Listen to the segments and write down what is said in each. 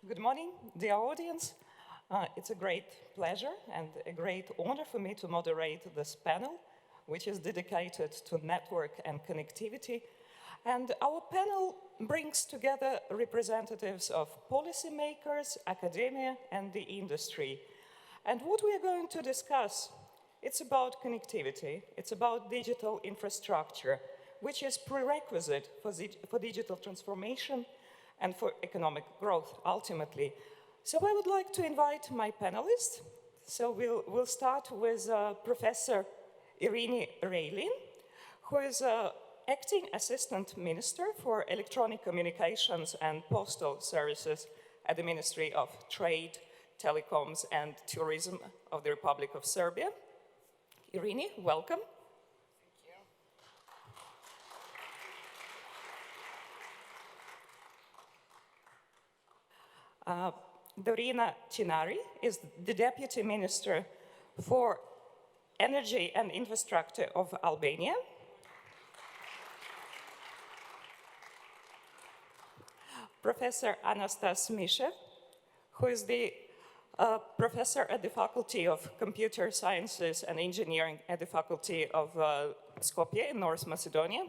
Good morning, dear audience. It's a great pleasure and a great honor for me to moderate this panel, which is dedicated to network and connectivity. And our panel brings together representatives of policymakers, academia, and the industry. And what we are going to discuss, it's about connectivity, it's about digital infrastructure, which is prerequisite for digital transformation and for economic growth, ultimately. So I would like to invite my panelists. So we'll start with Professor Irini Reilin, who is Acting Assistant Minister for Electronic Communications and Postal Services at the Ministry of Trade, Telecoms and Tourism of the Republic of Serbia. Irini, welcome. Dorina Chinari is the Deputy Minister for Energy and Infrastructure of Albania. Professor Anastas Mishev, who is the professor at the Faculty of Computer Sciences and Engineering at the Faculty of Skopje in North Macedonia.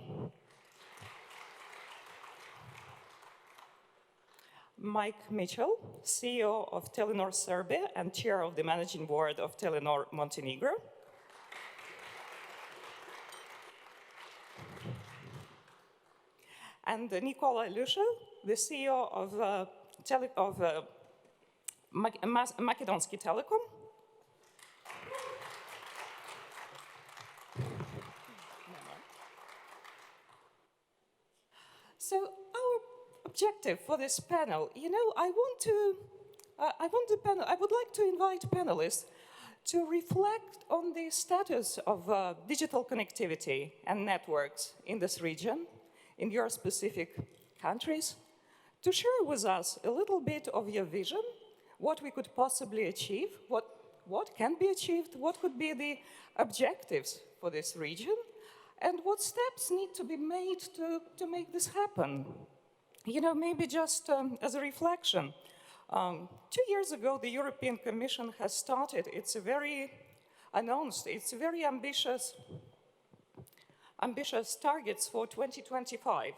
Mike Mitchell, CEO of Telenor Serbia and Chair of the Managing Board of Telenor Montenegro. And Nikola Lushev, the CEO of Makedonski Telecom. So our objective for this panel, I would like to invite panelists to reflect on the status of digital connectivity and networks in this region, in your specific countries, to share with us a little bit of your vision, what we could possibly achieve, what can be achieved, what could be the objectives for this region, and what steps need to be made to make this happen. Maybe just as a reflection, 2 years ago, the European Commission has started announced its very ambitious targets for 2025.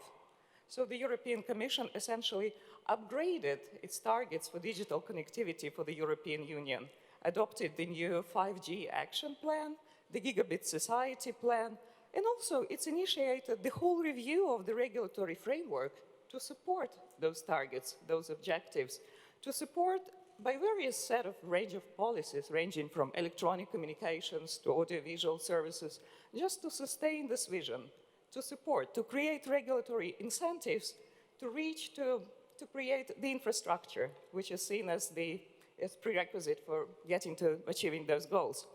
So the European Commission essentially upgraded its targets for digital connectivity for the European Union, adopted the new 5G action plan, the Gigabit Society plan, and also it's initiated the whole review of the regulatory framework to support those targets, those objectives, to support by various range of policies, ranging from electronic communications to audiovisual services, just to sustain this vision, to support, to create regulatory incentives, to create the infrastructure, which is seen as prerequisite for getting to achieving those goals.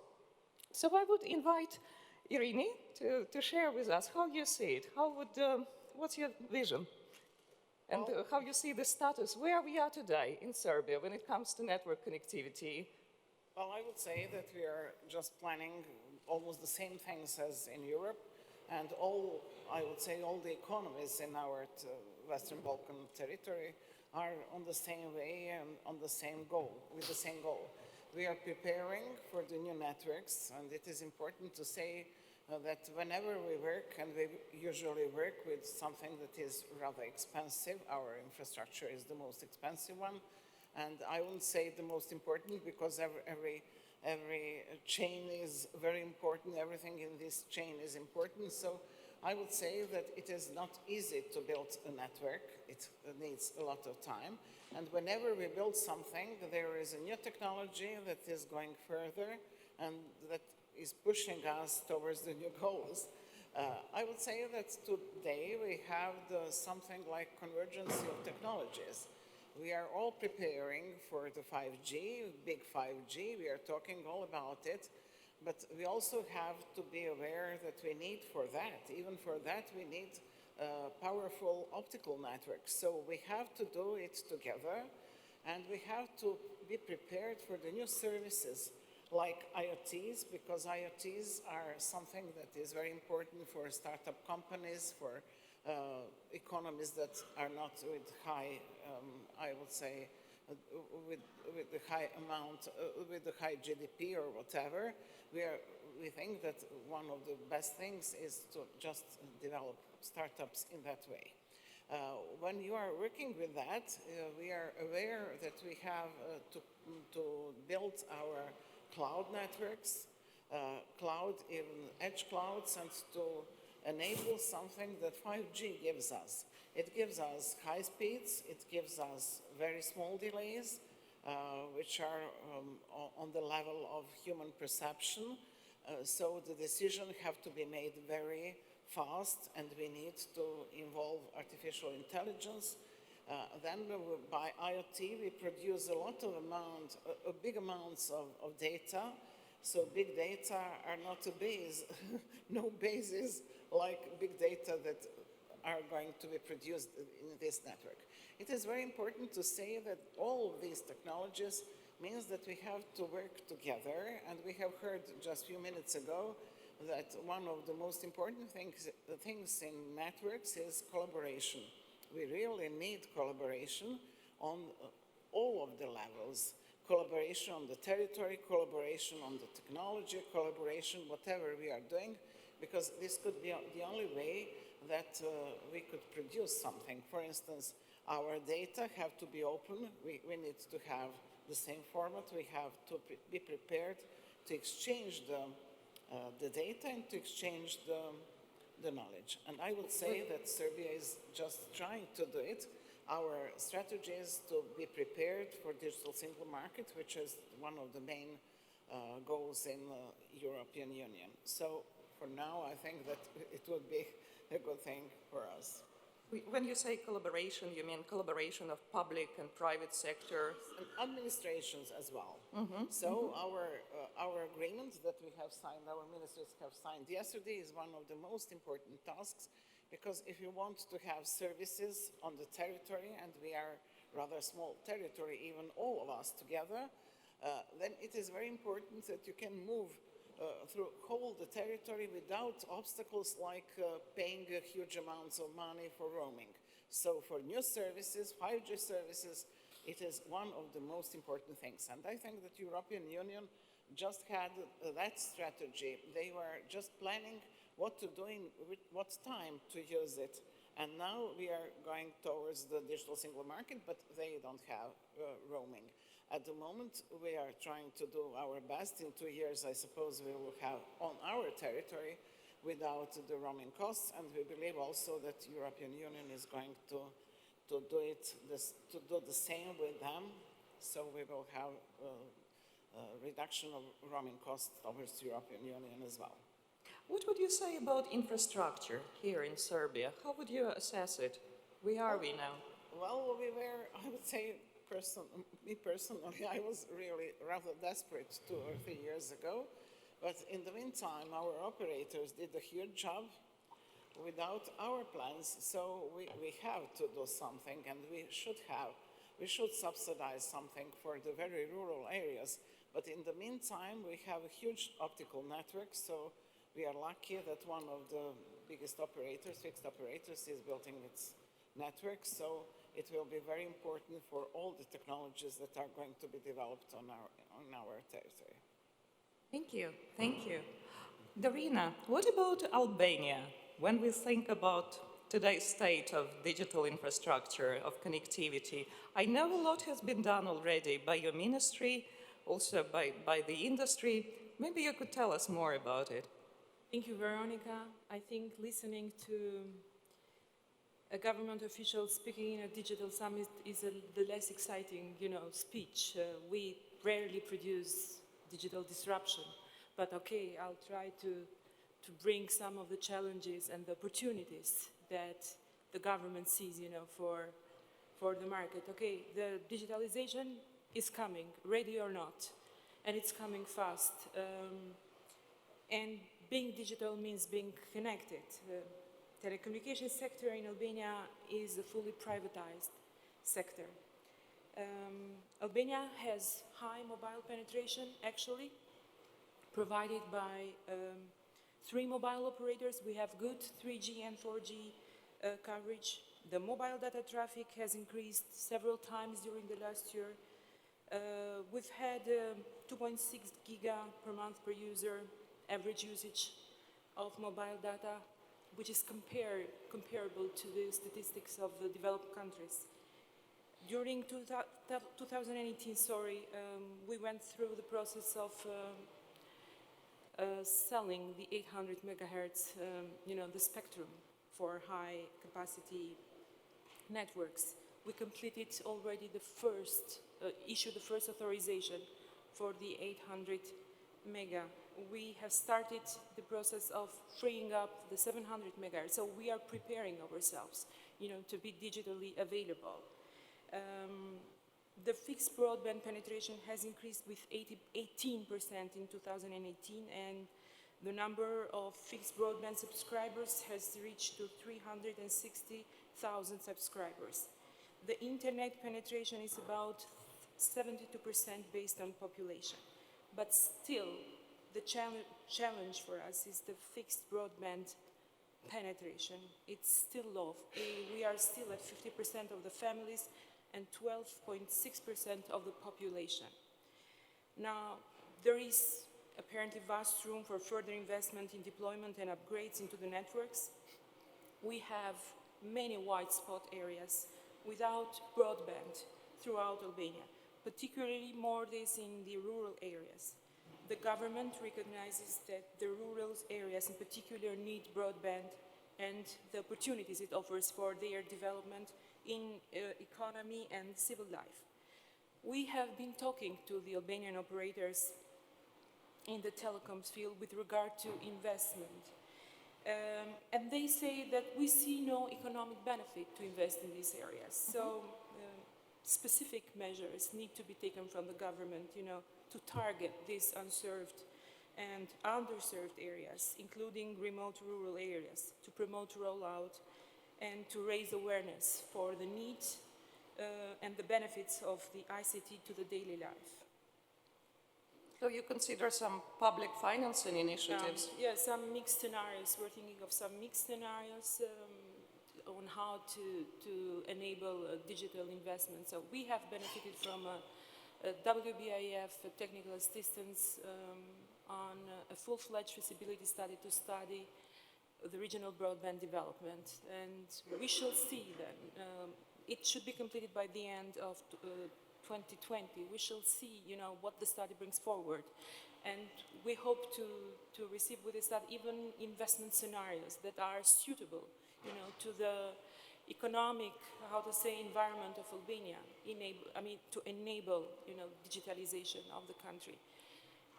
So I would invite Irini to share with us how you see it, what's your vision? And how you see the status, where we are today in Serbia when it comes to network connectivity? Well, I would say that we are just planning almost the same things as in Europe, and all the economies in our Western Balkan territory are on the same way and on the same goal, with the same goal. We are preparing for the new networks, and it is important to say that whenever we work, and we usually work with something that is rather expensive, our infrastructure is the most expensive one, and I wouldn't say the most important because every chain is very important, everything in this chain is important, so I would say that it is not easy to build a network, it needs a lot of time, and whenever we build something, there is a new technology that is going further, and that is pushing us towards the new goals. I would say that today we have something like convergence of technologies. We are all preparing for the 5G, big 5G, we are talking all about it, but we also have to be aware that we need for that, even for that we need powerful optical networks. So we have to do it together, and we have to be prepared for the new services like IoTs, because IoTs are something that is very important for startup companies, for economies that are not with high, I would say, with the high amount, with the high GDP or whatever, we think that one of the best things is to just develop startups in that way. When you are working with that, we are aware that we have to build our cloud networks, cloud, even edge clouds, and to enable something that 5G gives us. It gives us high speeds, it gives us very small delays, which are on the level of human perception. So the decisions have to be made very fast, and we need to involve artificial intelligence. Then by IoT, we produce big amounts of data. So big data are not a base, no bases like big data that are going to be produced in this network. It is very important to say that all of these technologies means that we have to work together, and we have heard just a few minutes ago that one of the most important things in networks is collaboration. We really need collaboration on all of the levels. Collaboration on the territory, collaboration on the technology, collaboration, whatever we are doing, because this could be the only way that we could produce something. For instance, our data have to be open. We need to have the same format. We have to be prepared to exchange the data and to exchange the knowledge. And I would say that Serbia is just trying to do it. Our strategy is to be prepared for digital single market, which is one of the main goals in the European Union. So for now, I think that it would be a good thing for us. When you say collaboration, you mean collaboration of public and private sector? And administrations as well. So our agreement that we have signed, our ministers have signed yesterday, is one of the most important tasks, because if you want to have services on the territory, and we are rather small territory, even all of us together, then it is very important that you can move through whole the territory without obstacles like paying huge amounts of money for roaming. So for new services, 5G services, it is one of the most important things. And I think that European Union just had that strategy. They were just planning what to do in what time to use it. And now we are going towards the digital single market, but they don't have roaming. At the moment, we are trying to do our best. In 2 years, I suppose we will have on our territory without the roaming costs, and we believe also that the European Union is going to do the same with them, so we will have a reduction of roaming costs towards the European Union as well. What would you say about infrastructure here in Serbia? How would you assess it? Where are we now? Well, we were, I would say, me personally, I was really rather desperate 2 or 3 years ago. But in the meantime, our operators did a huge job without our plans. So we have to do something, and we should subsidize something for the very rural areas. But in the meantime, we have a huge optical network. So we are lucky that one of the biggest operators, fixed operators, is building its network. So it will be very important for all the technologies that are going to be developed on our territory. Thank you. Thank you. Darina, what about Albania? When we think about today's state of digital infrastructure, of connectivity, I know a lot has been done already by your ministry, also by the industry. Maybe you could tell us more about it. Thank you, Veronica. I think listening to a government official speaking in a digital summit is the less exciting, speech. We rarely produce digital disruption, but okay, I'll try to bring some of the challenges and the opportunities that the government sees, for the market. Okay, the digitalization is coming, ready or not, and it's coming fast. And being digital means being connected. Telecommunications sector in Albania is a fully privatized sector. Albania has high mobile penetration, actually, provided by 3 mobile operators. We have good 3G and 4G coverage. The mobile data traffic has increased several times during the last year. We've had 2.6 giga per month per user average usage of mobile data, which is comparable to the statistics of the developed countries. During 2018, we went through the process of selling the 800 megahertz, the spectrum for high capacity networks. We completed already issued the first authorization for the 800 mega. We have started the process of freeing up the 700 megahertz, so we are preparing ourselves, to be digitally available. The fixed broadband penetration has increased with 18% in 2018, and the number of fixed broadband subscribers has reached to 360,000 subscribers. The internet penetration is about 72% based on population, but still the challenge for us is the fixed broadband penetration. It's still low. We are still at 50% of the families and 12.6% of the population. Now, there is apparently vast room for further investment in deployment and upgrades into the networks. We have many white spot areas without broadband throughout Albania, particularly more this in the rural areas. The government recognizes that the rural areas in particular need broadband and the opportunities it offers for their development in economy and civil life. We have been talking to the Albanian operators in the telecoms field with regard to investment. And they say that we see no economic benefit to invest in these areas. So specific measures need to be taken from the government, to target these unserved and underserved areas, including remote rural areas, to promote rollout and to raise awareness for the needs and the benefits of the ICT to the daily life. So you consider some public financing initiatives? Yes, some mixed scenarios. We're thinking of some mixed scenarios on how to enable digital investment. So we have benefited from a WBIF technical assistance on a full-fledged feasibility study to study the regional broadband development. And we shall see then. It should be completed by the end of 2020. We shall see, what the study brings forward. And we hope to receive with this study even investment scenarios that are suitable, to the economic, environment of Albania, to enable, digitalization of the country.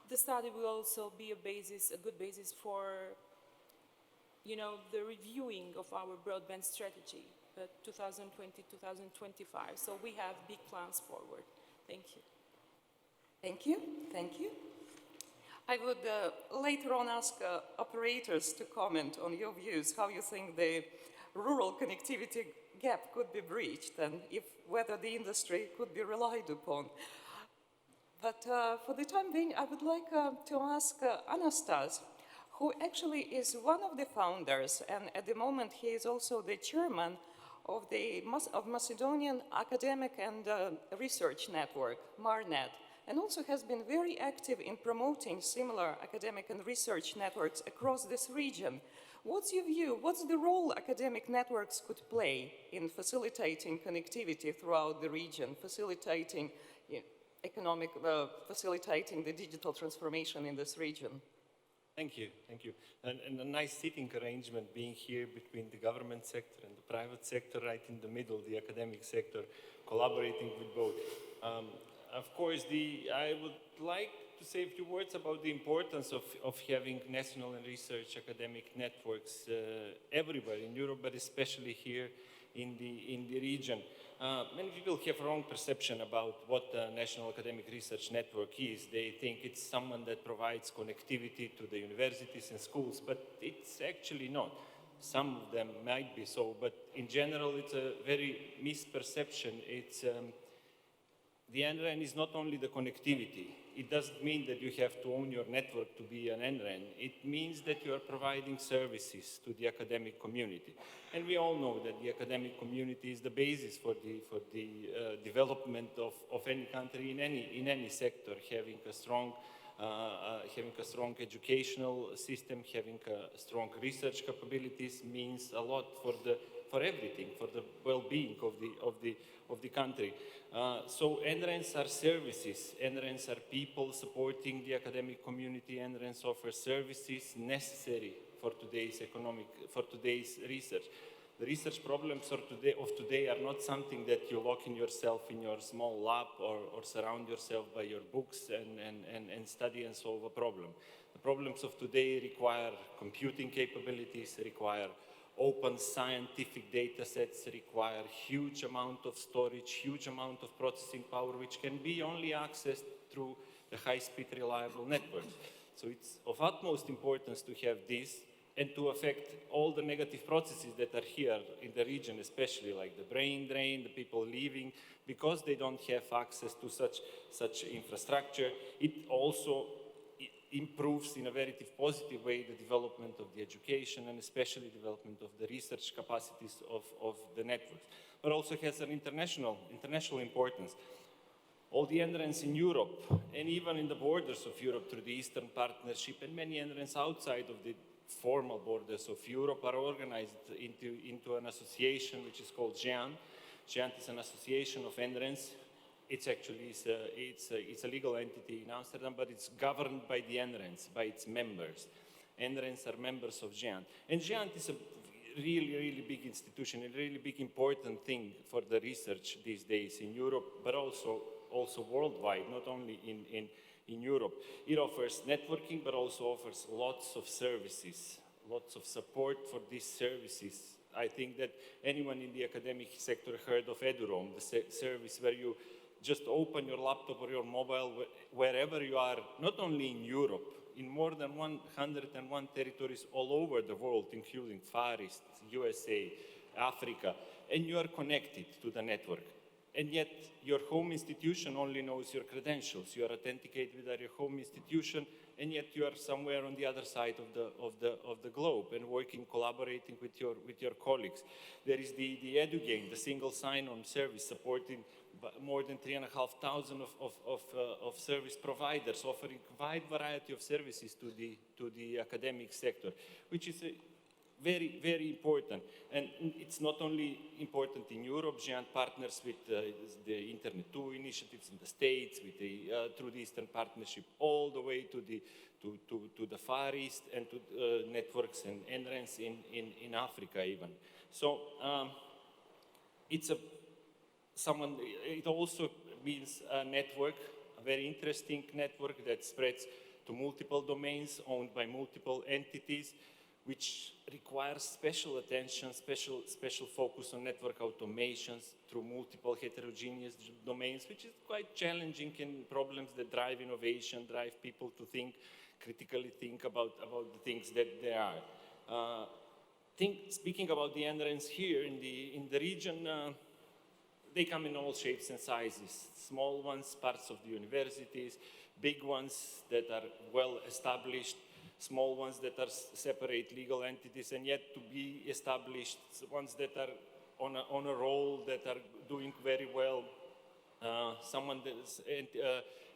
The study will also be a good basis for, the reviewing of our broadband strategy, 2020-2025. So we have big plans forward. Thank you. Thank you. Thank you. I would later on ask operators to comment on your views, how you think the rural connectivity gap could be breached and whether the industry could be relied upon. But for the time being, I would like to ask Anastas, who actually is one of the founders, and at the moment he is also the chairman of the Macedonian Academic and Research Network, MARNET, and also has been very active in promoting similar academic and research networks across this region. What's your view? What's the role academic networks could play in facilitating connectivity throughout the region, facilitating facilitating the digital transformation in this region? Thank you. And a nice sitting arrangement being here between the government sector and the private sector, right in the middle, the academic sector, collaborating with both. Of course, I would like to say a few words about the importance of having national and research academic networks everywhere in Europe, but especially here in the region. Many people have a wrong perception about what a National Academic Research Network is. They think it's someone that provides connectivity to the universities and schools, but it's actually not. Some of them might be so, but in general, it's a very misperception. The NRN is not only the connectivity, it doesn't mean that you have to own your network to be an NREN. It means that you are providing services to the academic community. And we all know that the academic community is the basis for the development of any country in any sector, having a strong educational system, having strong research capabilities means a lot for everything, for the well-being of the country. So NRENs are services. NRENs are people supporting the academic community. NRENs offer services necessary for today's research. The research problems of today are not something that you lock in yourself in your small lab or surround yourself by your books and study and solve a problem. The problems of today require computing capabilities, require open scientific data sets, require huge amount of storage, huge amount of processing power, which can be only accessed through the high-speed reliable networks. So it's of utmost importance to have this and to affect all the negative processes that are here in the region, especially like the brain drain, the people leaving, because they don't have access to such infrastructure. It also improves in a very positive way the development of the education and especially development of the research capacities of the networks, but also has an international importance. All the NRENs in Europe and even in the borders of Europe through the Eastern Partnership and many NRENs outside of the formal borders of Europe are organized into an association which is called GEAN. GEAN is an association of NRENs. It's actually it's a legal entity in Amsterdam, but it's governed by the NRENs, by its members. NRENs are members of GEAN. And GEAN is a really big institution, a really big important thing for the research these days in Europe, but also worldwide, not only in Europe. It offers networking, but also offers lots of services, lots of support for these services. I think that anyone in the academic sector heard of EduRoam, the service where you just open your laptop or your mobile wherever you are, not only in Europe, in more than 101 territories all over the world, including Far East, USA, Africa, and you are connected to the network. And yet your home institution only knows your credentials. You are authenticated with your home institution, and yet you are somewhere on the other side of the globe and working, collaborating with your colleagues. There is the EduGain, the single sign-on service supporting more than 3,500 of service providers, offering a wide variety of services to the academic sector, which is very important. And it's not only important in Europe. GEAN partners with the Internet 2 initiatives in the States, with through the Eastern Partnership, all the way to the Far East and to networks and NRENs in Africa even. So it also means a network, a very interesting network that spreads to multiple domains owned by multiple entities, which requires special attention, special focus on network automations through multiple heterogeneous domains, which is quite challenging in problems that drive innovation, drive people to critically think about the things that they are. Speaking about the NRENs here in the region, they come in all shapes and sizes. Small ones, parts of the universities, big ones that are well established, small ones that are separate legal entities and yet to be established, ones that are on a roll, that are doing very well,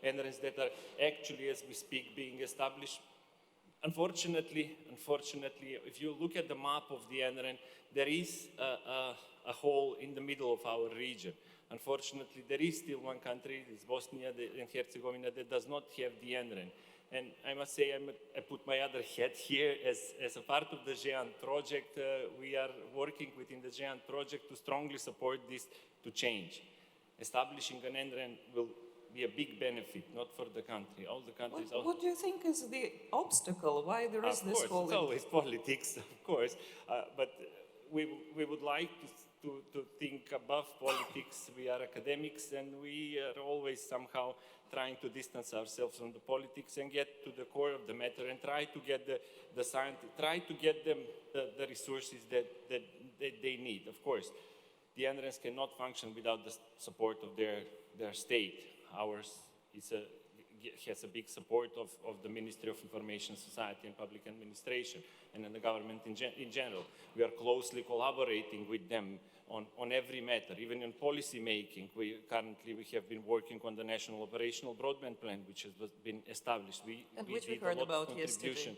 NRENs that are actually, as we speak, being established. Unfortunately, if you look at the map of the NREN, there is a hole in the middle of our region. Unfortunately, there is still one country, it's Bosnia and Herzegovina, that does not have the NREN. And I must say, I put my other hat here as a part of the GEAN project. We are working within the GEAN project to strongly support this to change. Establishing an NREN will be a big benefit, not for the country. All the countries. What do you think is the obstacle? Why there is this whole? It's always politics, of course. But we would like to think above politics. We are academics, and we are always somehow trying to distance ourselves from the politics and get to the core of the matter and try to get the science, try to get them the resources that they need. Of course, the NRENs cannot function without the support of their state. Ours is has a big support of the Ministry of Information Society and Public Administration and in the government in general. We are closely collaborating with them on every matter, even in policy making. We have been working on the National Operational Broadband Plan, which has been established. We which we did heard a lot about of yesterday. contribution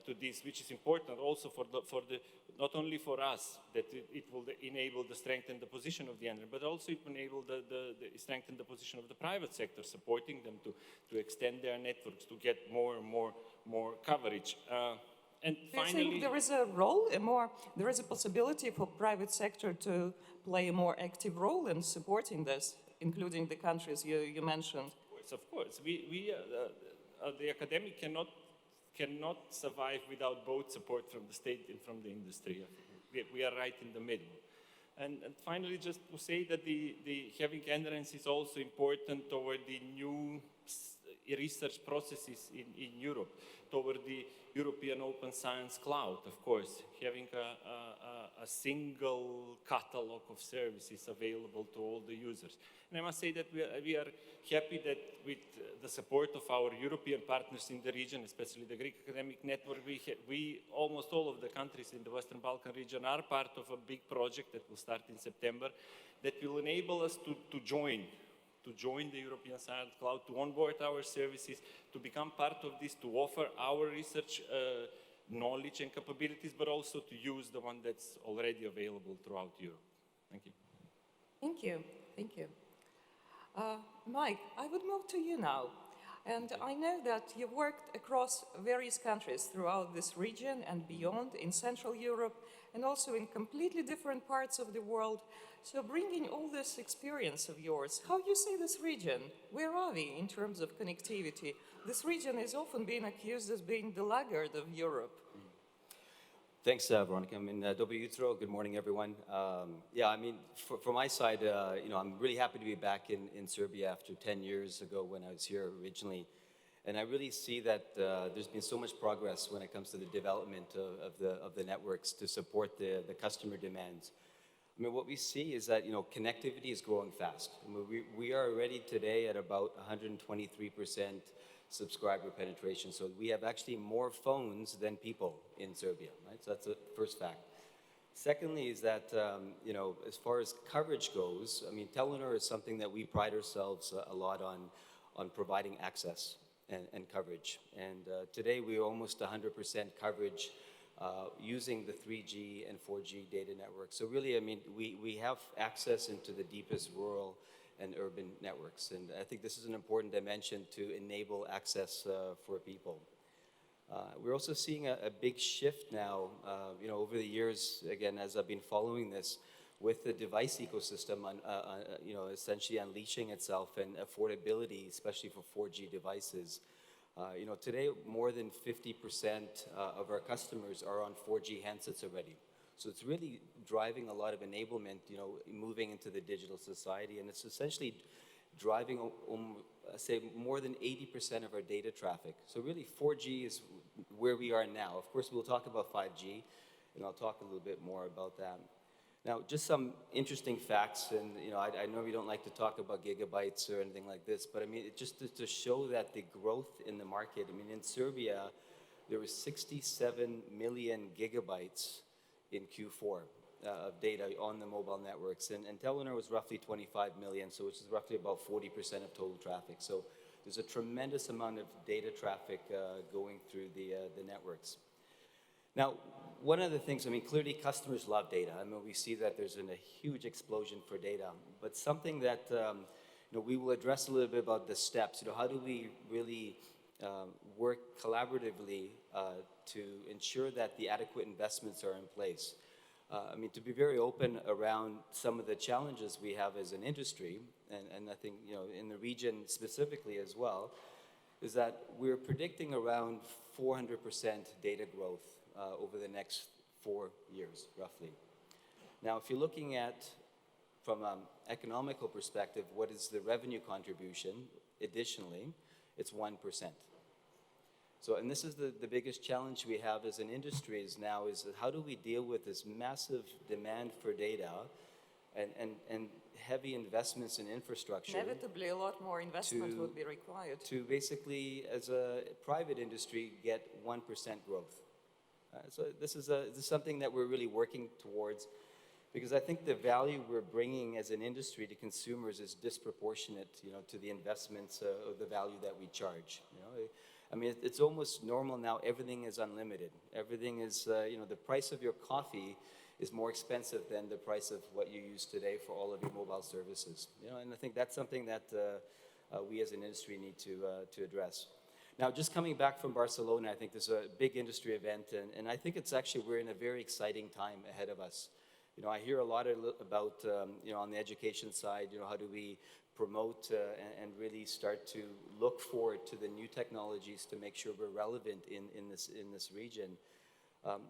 to this, which is important also for the not only for us, that it will enable the strengthen the position of the Android, but also it will enable the strengthen the position of the private sector, supporting them to extend their networks, to get more and more coverage. And Do you finally, think there is a role, there is a possibility for private sector to play a more active role in supporting this, including the countries you mentioned? of course, the academic cannot survive without both support from the state and from the industry. We are right in the middle. And finally, just to say that the having endurance is also important toward the new research processes in Europe, toward the European Open Science Cloud, of course, having a single catalog of services available to all the users. And I must say that we are happy that with the support of our European partners in the region, especially the Greek Academic Network, we almost all of the countries in the Western Balkan region are part of a big project that will start in September that will enable us to join the European Science Cloud, to onboard our services, to become part of this, to offer our research knowledge and capabilities, but also to use the one that's already available throughout Europe. Thank you. Thank you. Thank you. Mike, I would move to you now. And I know that you've worked across various countries throughout this region and beyond, in Central Europe, and also in completely different parts of the world. So bringing all this experience of yours, how do you see this region? Where are we in terms of connectivity? This region is often being accused as being the laggard of Europe. Thanks, Veronica. I mean, Dobre jutro. Good morning, everyone. Yeah, I mean, from my side, I'm really happy to be back in Serbia after 10 years ago when I was here originally. And I really see that there's been so much progress when it comes to the development of the networks to support the customer demands. I mean, what we see is that, connectivity is growing fast. I mean, we are already today at about 123% subscriber penetration. So we have actually more phones than people in Serbia, right? So that's the first fact. Secondly is that, as far as coverage goes, I mean, Telenor is something that we pride ourselves a lot on providing access and coverage. And today we're almost 100% coverage using the 3G and 4G data network. So really, I mean, we have access into the deepest rural and urban networks. And I think this is an important dimension to enable access for people. We're also seeing a big shift now, over the years, again, as I've been following this, with the device ecosystem, essentially unleashing itself and affordability, especially for 4G devices. Today, more than 50% of our customers are on 4G handsets already. So it's really driving a lot of enablement, moving into the digital society, and it's essentially driving, say, more than 80% of our data traffic. So really, 4G is where we are now. Of course, we'll talk about 5G, and I'll talk a little bit more about that. Now, just some interesting facts, and I know we don't like to talk about gigabytes or anything like this, but I mean, just to show that the growth in the market. I mean, in Serbia, there was 67 million gigabytes in Q4 of data on the mobile networks, and Telenor was roughly 25 million, so which is roughly about 40% of total traffic. So there's a tremendous amount of data traffic going through the networks. Now, one of the things, I mean, clearly customers love data. I mean, we see that there's a huge explosion for data, but something that we will address a little bit about the steps. How do we really work collaboratively to ensure that the adequate investments are in place? I mean, to be very open around some of the challenges we have as an industry, and I think, in the region specifically as well, is that we're predicting around 400% data growth over the next 4 years, roughly. Now, if you're looking at, from an economical perspective, what is the revenue contribution, additionally, it's 1%. So, and this is the biggest challenge we have as an industry is how do we deal with this massive demand for data and heavy investments in infrastructure Inevitably, a lot more investment to- would be required. to basically, as a private industry, get 1% growth. So this is something that we're really working towards, because I think the value we're bringing as an industry to consumers is disproportionate, to the investments or the value that we charge. I mean, it's almost normal now. Everything is unlimited. Everything is, the price of your coffee is more expensive than the price of what you use today for all of your mobile services. And I think that's something that we as an industry need to address. Now, just coming back from Barcelona, I think there's a big industry event, and I think it's actually, we're in a very exciting time ahead of us. I hear a lot about, on the education side, how do we promote and really start to look forward to the new technologies to make sure we're relevant in this region.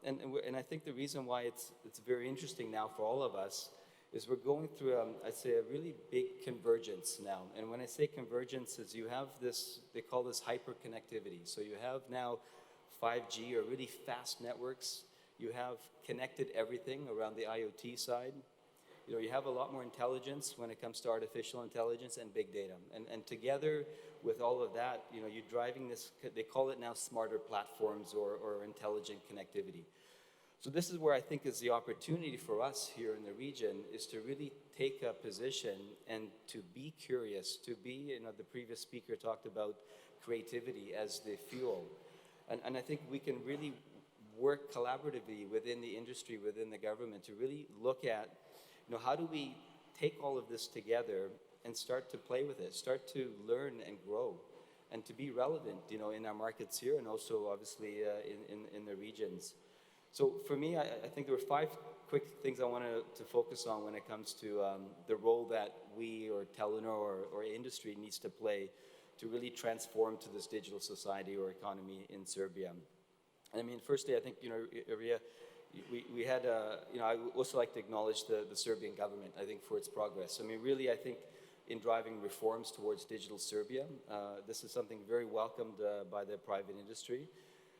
And I think the reason why it's very interesting now for all of us is we're going through, I'd say, a really big convergence now. And when I say convergence, is you have this, they call this hyperconnectivity. So you have now 5G or really fast networks. You have connected everything around the IoT side. You have a lot more intelligence when it comes to artificial intelligence and big data. And together with all of that, you're driving this, they call it now smarter platforms or intelligent connectivity. So this is where I think is the opportunity for us here in the region, is to really take a position and to be curious, to be, the previous speaker talked about creativity as the fuel. And I think we can really work collaboratively within the industry, within the government, to really look at, how do we take all of this together and start to play with it, start to learn and grow, and to be relevant, in our markets here and also obviously in the regions. So for me, I think there were 5 quick things I wanted to focus on when it comes to the role that we or Telenor or industry needs to play to really transform to this digital society or economy in Serbia. And I mean, firstly, I think, Iria, we had, I would also like to acknowledge the Serbian government, I think, for its progress. I mean, really, I think in driving reforms towards digital Serbia, this is something very welcomed by the private industry.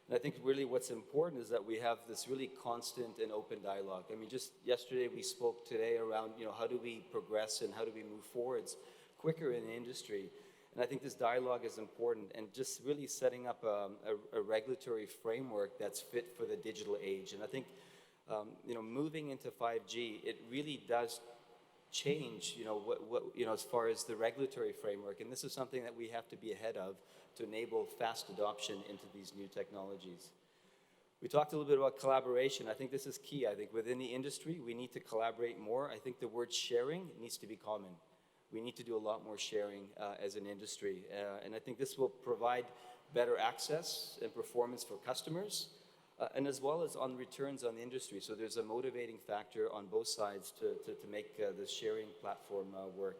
And I think really what's important is that we have this really constant and open dialogue. I mean, just yesterday we spoke today around, how do we progress and how do we move forwards quicker in the industry. And I think this dialogue is important, and just really setting up a regulatory framework that's fit for the digital age. And I think, moving into 5G, it really does change, as far as the regulatory framework. And this is something that we have to be ahead of to enable fast adoption into these new technologies. We talked a little bit about collaboration. I think this is key. I think within the industry, we need to collaborate more. I think the word sharing needs to be common. We need to do a lot more sharing as an industry. And I think this will provide better access and performance for customers, and as well as on returns on the industry. So there's a motivating factor on both sides to make the sharing platform work.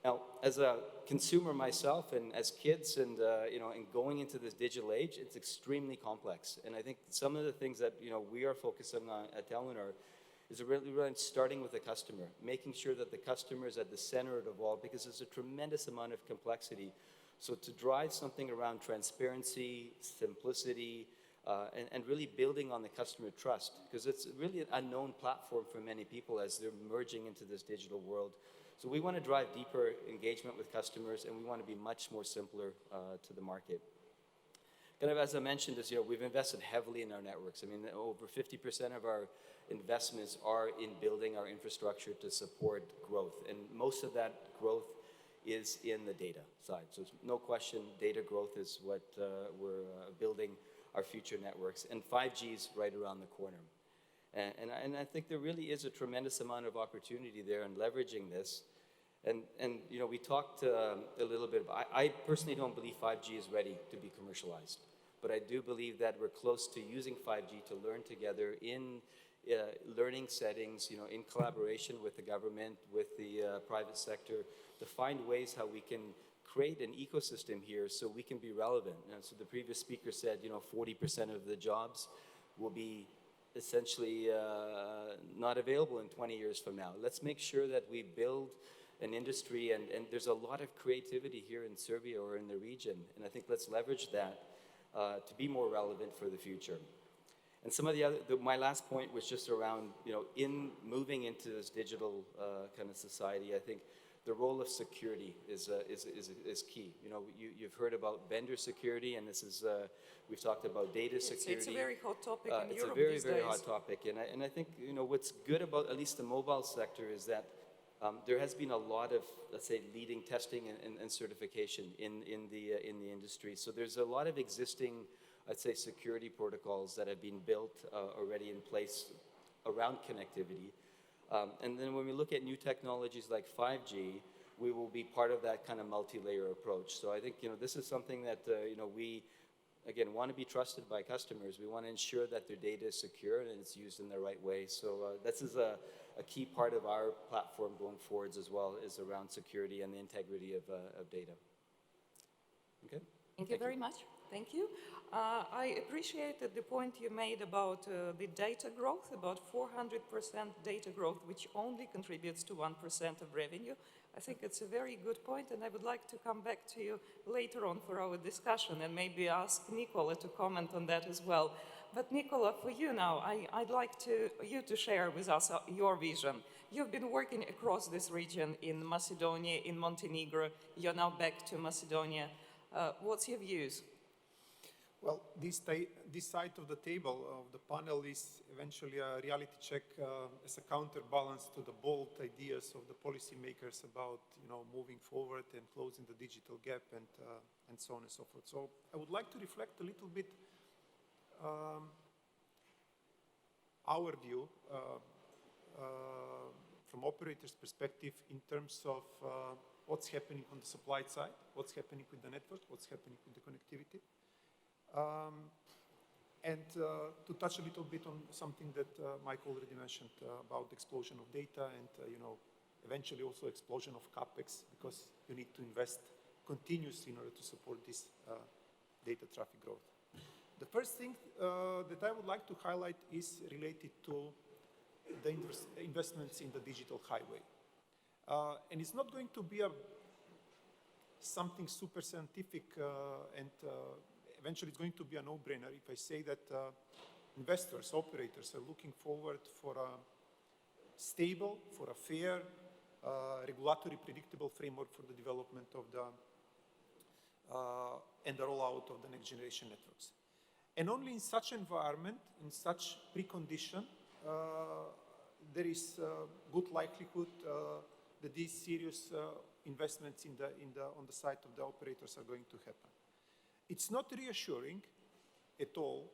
Now, as a consumer myself and as kids and, and going into this digital age, it's extremely complex. And I think some of the things that, we are focusing on at Telenor is really starting with the customer, making sure that the customer is at the center of it all, because there's a tremendous amount of complexity. So to drive something around transparency, simplicity, and really building on the customer trust, because it's really an unknown platform for many people as they're merging into this digital world. So we want to drive deeper engagement with customers, and we want to be much more simpler to the market. Kind of as I mentioned, we've invested heavily in our networks. I mean, over 50% of our investments are in building our infrastructure to support growth. And most of that growth is in the data side. So no question, data growth is what we're building our future networks. And 5G is right around the corner. And I think there really is a tremendous amount of opportunity there in leveraging this. And we talked a little bit about, I personally don't believe 5G is ready to be commercialized. But I do believe that we're close to using 5G to learn together in learning settings, in collaboration with the government, with the private sector, to find ways how we can create an ecosystem here so we can be relevant. And so the previous speaker said, 40% of the jobs will be essentially not available in 20 years from now. Let's make sure that we build an industry, and there's a lot of creativity here in Serbia or in the region, and I think let's leverage that to be more relevant for the future. And some of the other, my last point was just around, in moving into this digital kind of society, I think the role of security is key. You've heard about vendor security, and this is, we've talked about data security. It's a very hot topic in Europe It's a very, very these days. hot topic. And I think, what's good about at least the mobile sector is that there has been a lot of, let's say, leading testing and certification in the industry. So there's a lot of existing, I'd say, security protocols that have been built already in place around connectivity. And then when we look at new technologies like 5G, we will be part of that kind of multi-layer approach. So I think, this is something that, we, again, want to be trusted by customers. We want to ensure that their data is secure and it's used in the right way. So this is a key part of our platform going forwards as well, is around security and the integrity of data. Okay? Thank you very much. Thank you. I appreciated the point you made about the data growth, about 400% data growth, which only contributes to 1% of revenue. I think it's a very good point, and I would like to come back to you later on for our discussion and maybe ask Nicola to comment on that as well. But Nicola, for you now, I'd like you to share with us your vision. You've been working across this region in Macedonia, in Montenegro. You're now back to Macedonia. What's your views? Well, this side of the table of the panel is eventually a reality check as a counterbalance to the bold ideas of the policymakers about, moving forward and closing the digital gap and so on and so forth. So I would like to reflect a little bit our view from operators' perspective in terms of what's happening on the supply side, what's happening with the network, what's happening with the connectivity. And to touch a little bit on something that Mike already mentioned about the explosion of data and, eventually also explosion of CapEx, because you need to invest continuously in order to support this data traffic growth. The first thing that I would like to highlight is related to the investments in the digital highway. And it's not going to be something super scientific and eventually it's going to be a no-brainer if I say that investors, operators are looking forward for a stable, for a fair, regulatory predictable framework for the development of and the rollout of the next generation networks. And only in such environment, in such precondition, there is good likelihood that these serious investments on the side of the operators are going to happen. It's not reassuring at all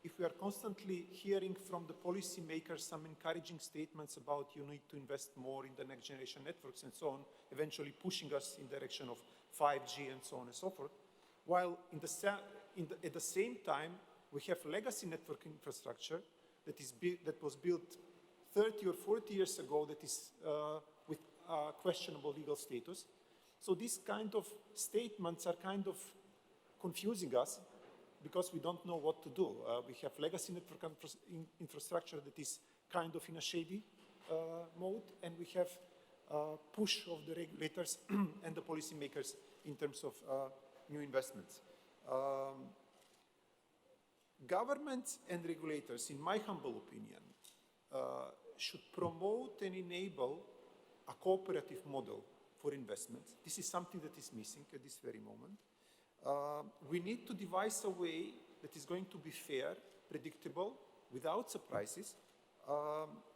if we are constantly hearing from the policymakers some encouraging statements about you need to invest more in the next generation networks and so on, eventually pushing us in the direction of 5G and so on and so forth, while at the same time we have legacy network infrastructure that was built 30 or 40 years ago that is with questionable legal status. So these kind of statements are kind of confusing us because we don't know what to do. We have legacy network infrastructure that is kind of in a shady mode, and we have push of the regulators and the policymakers in terms of new investments. Governments and regulators, in my humble opinion, should promote and enable a cooperative model for investments. This is something that is missing at this very moment. We need to devise a way that is going to be fair, predictable, without surprises,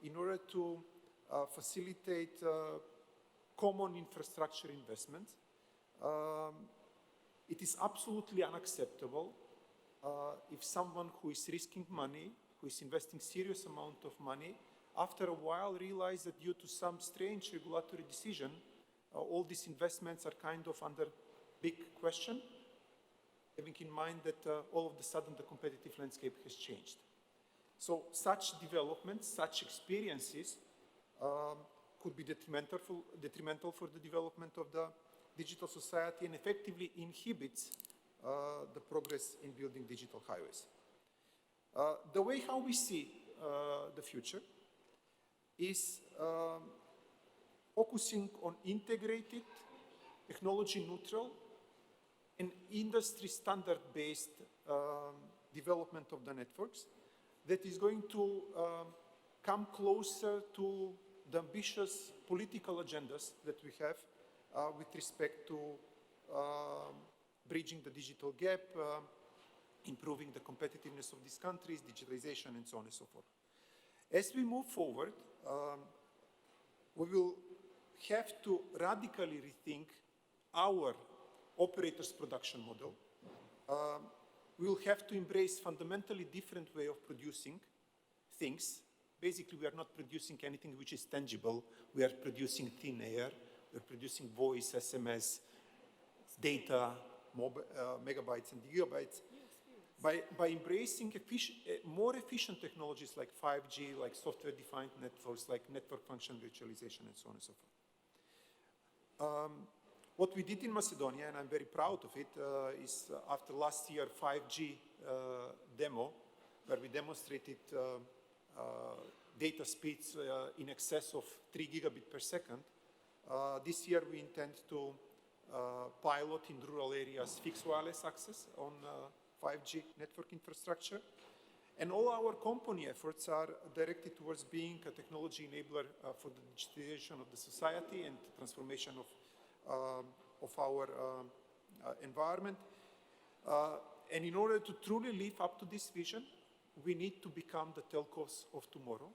in order to facilitate common infrastructure investments. It is absolutely unacceptable if someone who is risking money, who is investing serious amount of money, after a while realize that due to some strange regulatory decision, all these investments are kind of under big question, having in mind that all of a sudden the competitive landscape has changed. So such developments, such experiences could be detrimental for the development of the digital society and effectively inhibits the progress in building digital highways. The way how we see the future is focusing on integrated, technology-neutral, and industry standard-based development of the networks that is going to come closer to the ambitious political agendas that we have with respect to bridging the digital gap, improving the competitiveness of these countries, digitalization, and so on and so forth. As we move forward, we will have to radically rethink our operators' production model. We will have to embrace fundamentally different way of producing things. Basically, we are not producing anything which is tangible. We are producing thin air. We're producing voice, SMS, data, megabytes and gigabytes. By embracing more efficient technologies like 5G, like software-defined networks, like network function virtualization, and so on and so forth. What we did in Macedonia, and I'm very proud of it, is after last year 5G demo, where we demonstrated data speeds in excess of 3 gigabit per second. This year we intend to pilot in rural areas fixed wireless access on 5G network infrastructure. And all our company efforts are directed towards being a technology enabler for the digitization of the society and transformation of our environment. And in order to truly live up to this vision, we need to become the telcos of tomorrow.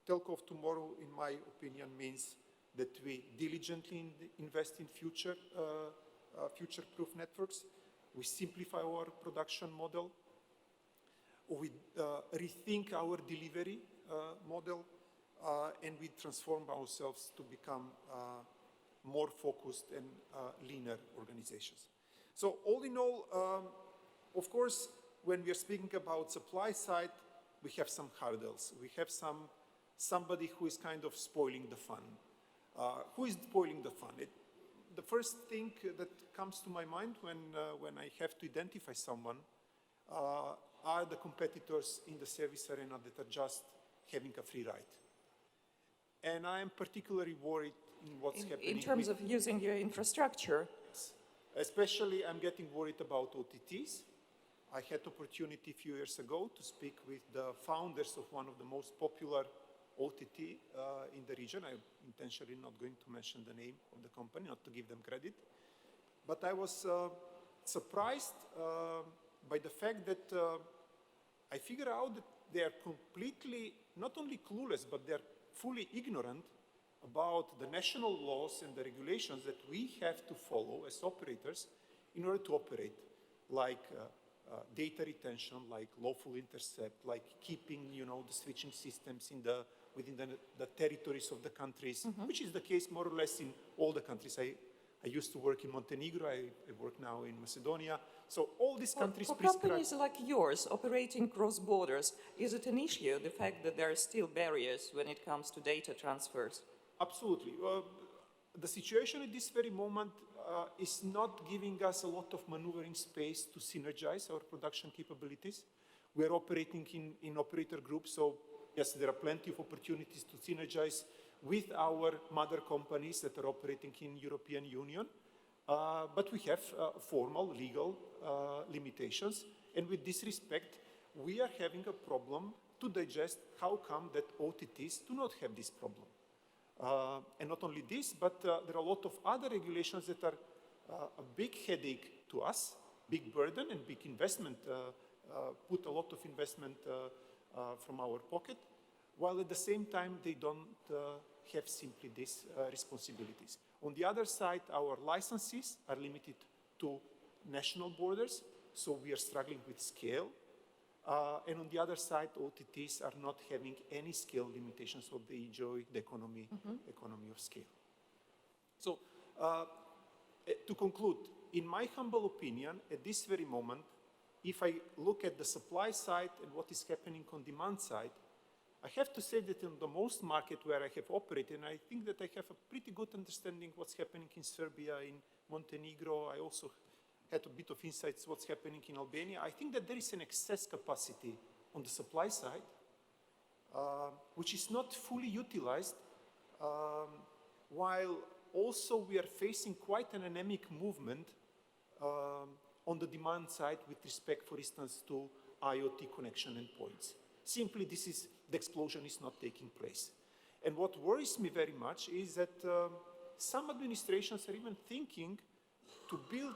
Telco of tomorrow, in my opinion, means that we diligently invest in future-proof networks. We simplify our production model. We rethink our delivery model, and we transform ourselves to become more focused and leaner organizations. So all in all, of course, when we are speaking about supply side, we have some hurdles. We have somebody who is kind of spoiling the fun. Who is spoiling the fun? The first thing that comes to my mind when I have to identify someone are the competitors in the service arena that are just having a free ride. And I am particularly worried in what's happening. In terms of using your infrastructure. Especially, I'm getting worried about OTTs. I had opportunity a few years ago to speak with the founders of one of the most popular OTT in the region. I'm intentionally not going to mention the name of the company, not to give them credit. But I was surprised by the fact that I figured out that they are completely, not only clueless, but they're fully ignorant about the national laws and the regulations that we have to follow as operators in order to operate, like data retention, like lawful intercept, like keeping, the switching systems within the territories of the countries, which is the case more or less in all the countries. I used to work in Montenegro. I work now in Macedonia. So all these countries prescribe. For companies like yours operating cross borders, is it an issue, the fact that there are still barriers when it comes to data transfers? Absolutely. The situation at this very moment is not giving us a lot of maneuvering space to synergize our production capabilities. We are operating in operator groups, so yes, there are plenty of opportunities to synergize with our mother companies that are operating in European Union, but we have formal legal limitations, and with this respect, we are having a problem to digest how come that OTTs do not have this problem. And not only this, but there are a lot of other regulations that are a big headache to us, big burden and big investment, put a lot of investment from our pocket, while at the same time they don't have simply these responsibilities. On the other side, our licenses are limited to national borders, so we are struggling with scale. And on the other side, OTTs are not having any scale limitations, so they enjoy the economy of scale. So, to conclude, in my humble opinion, at this very moment, if I look at the supply side and what is happening on demand side, I have to say that in the most market where I have operated, and I think that I have a pretty good understanding what's happening in Serbia, in Montenegro. I also had a bit of insights what's happening in Albania. I think that there is an excess capacity on the supply side, which is not fully utilized, while also we are facing quite an anemic movement on the demand side with respect, for instance, to IoT connection endpoints. Simply, the explosion is not taking place. And what worries me very much is that some administrations are even thinking to build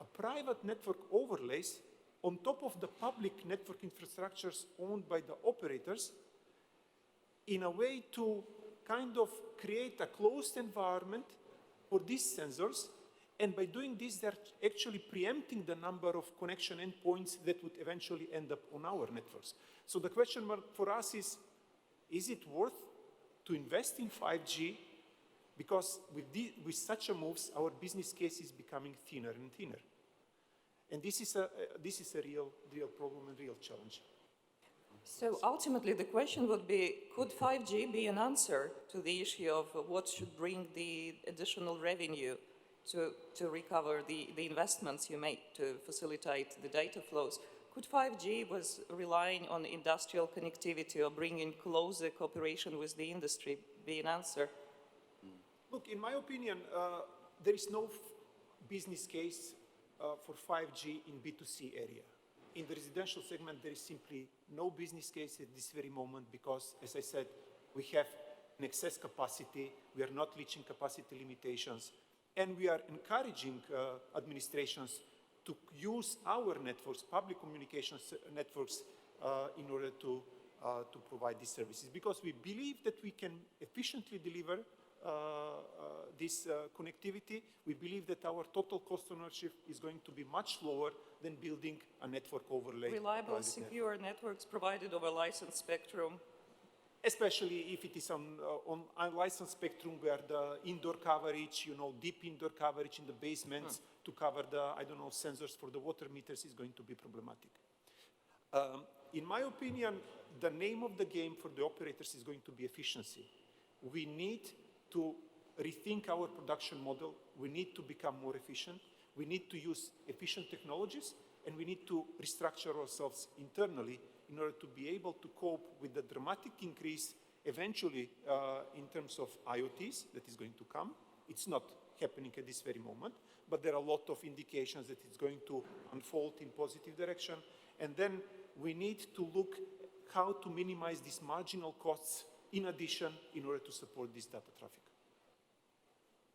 a private network overlays on top of the public network infrastructures owned by the operators in a way to kind of create a closed environment for these sensors. And by doing this, they're actually preempting the number of connection endpoints that would eventually end up on our networks. So the question for us is it worth to invest in 5G? Because with such a moves, our business case is becoming thinner and thinner. And this is a real problem and real challenge. So ultimately, the question would be, could 5G be an answer to the issue of what should bring the additional revenue to recover the investments you made to facilitate the data flows? Could 5G was relying on industrial connectivity or bringing closer cooperation with the industry be an answer? Look, in my opinion, there is no business case for 5G in B2C area. In the residential segment, there is simply no business case at this very moment because, as I said, we have an excess capacity, we are not reaching capacity limitations, and we are encouraging administrations to use our networks, public communications networks, in order to provide these services. Because we believe that we can efficiently deliver this connectivity. We believe that our total cost of ownership is going to be much lower than building a network overlay. Reliable, secure networks provided over licensed spectrum. Especially if it is on unlicensed spectrum where the indoor coverage, deep indoor coverage in the basements to cover the, sensors for the water meters is going to be problematic. In my opinion, the name of the game for the operators is going to be efficiency. We need to rethink our production model. We need to become more efficient. We need to use efficient technologies, and we need to restructure ourselves internally in order to be able to cope with the dramatic increase eventually in terms of IoTs that is going to come. It's not happening at this very moment, but there are a lot of indications that it's going to unfold in positive direction. And then we need to look how to minimize these marginal costs in addition in order to support this data traffic.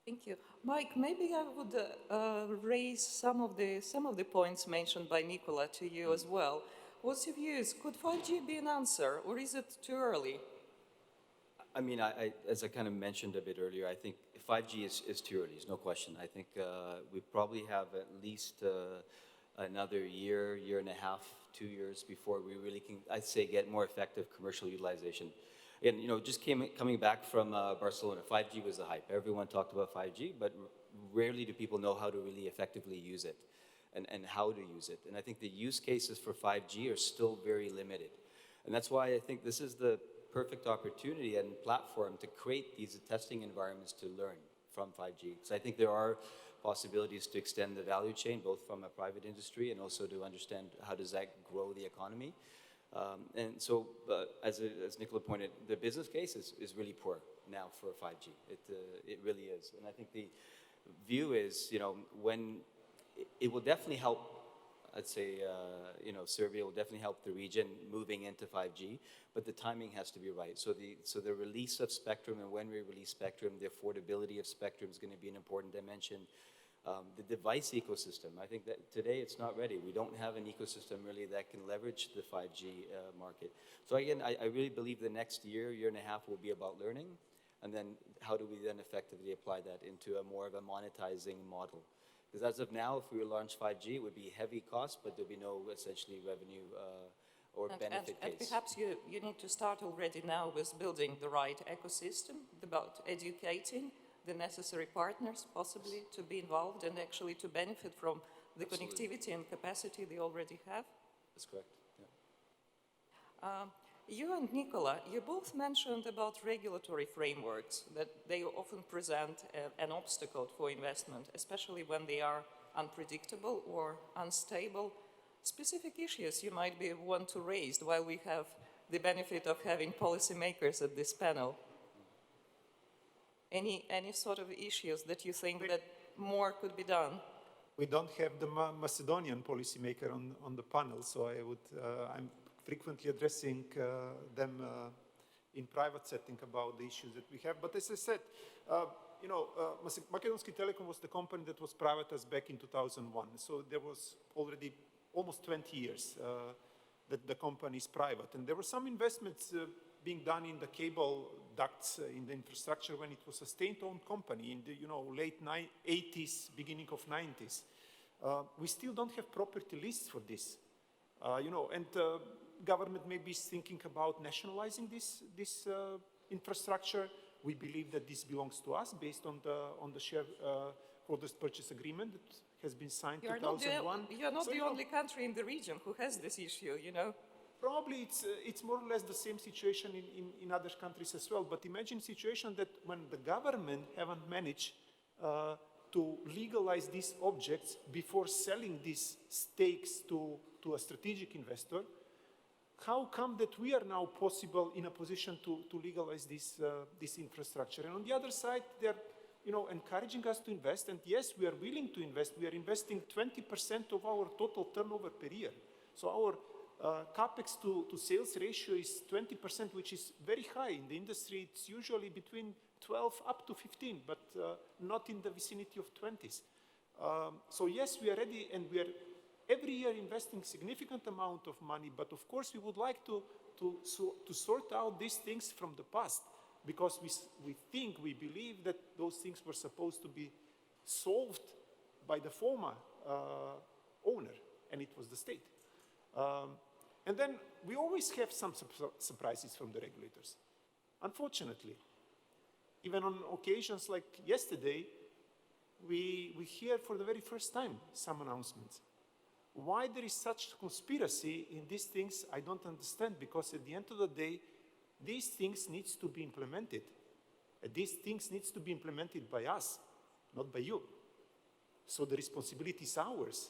Thank you. Mike, maybe I would raise some of the points mentioned by Nicola to you as well. What's your views? Could 5G be an answer, or is it too early? I mean, as I kind of mentioned a bit earlier, I think 5G is too early, there's no question. I think we probably have at least another year and a half, 2 years before we really can, I'd say, get more effective commercial utilization. And, just coming back from Barcelona, 5G was the hype. Everyone talked about 5G, but rarely do people know how to really effectively use it and how to use it. And I think the use cases for 5G are still very limited. And that's why I think this is the perfect opportunity and platform to create these testing environments to learn from 5G. Because I think there are possibilities to extend the value chain, both from a private industry and also to understand how does that grow the economy. And so, as Nicola pointed, the business case is really poor now for 5G. It really is. And I think the view is, when it will definitely help, I'd say, Serbia will definitely help the region moving into 5G, but the timing has to be right. So the release of spectrum, and when we release spectrum, the affordability of spectrum is going to be an important dimension. The device ecosystem, I think that today it's not ready. We don't have an ecosystem really that can leverage the 5G market. So again, I really believe the next year and a half will be about learning, and then how do we then effectively apply that into a more of a monetizing model? Because as of now, if we launch 5G, it would be heavy cost, but there'll be no essentially revenue or benefit case. And perhaps you need to start already now with building the right ecosystem, about educating the necessary partners possibly to be involved and actually to benefit from the connectivity and capacity they already have. That's correct, yeah. You and Nicola, you both mentioned about regulatory frameworks, that they often present an obstacle for investment, especially when they are unpredictable or unstable. Specific issues you might be want to raise while we have the benefit of having policymakers at this panel. Any sort of issues that you think that more could be done? We don't have the Macedonian policymaker on the panel, so I'm frequently addressing them in private setting about the issues that we have. But as I said, Makedonski Telekom was the company that was privatized back in 2001. So there was already almost 20 years that the company is private. And there were some investments being done in the cable ducts, in the infrastructure when it was a state-owned company in the late 80s, beginning of 90s. We still don't have property lists for this. Government maybe is thinking about nationalizing this infrastructure. We believe that this belongs to us based on the shareholders purchase agreement that has been signed in 2001. You're not the only country in the region who has this issue, Probably it's more or less the same situation in other countries as well. But imagine a situation that when the government haven't managed to legalize these objects before selling these stakes to a strategic investor, how come that we are now possible in a position to legalize this infrastructure? And on the other side, they're encouraging us to invest. And yes, we are willing to invest. We are investing 20% of our total turnover per year. So our capex to sales ratio is 20%, which is very high. In the industry, it's usually between 12 up to 15, but not in the vicinity of 20s. So yes, we are ready, and we are every year investing significant amount of money, but of course we would like to sort out these things from the past, because we believe that those things were supposed to be solved by the former owner, and it was the state. And then we always have some surprises from the regulators. Unfortunately, even on occasions like yesterday, we hear for the very first time some announcements. Why there is such conspiracy in these things, I don't understand, because at the end of the day, these things need to be implemented. And these things need to be implemented by us, not by you. So the responsibility is ours.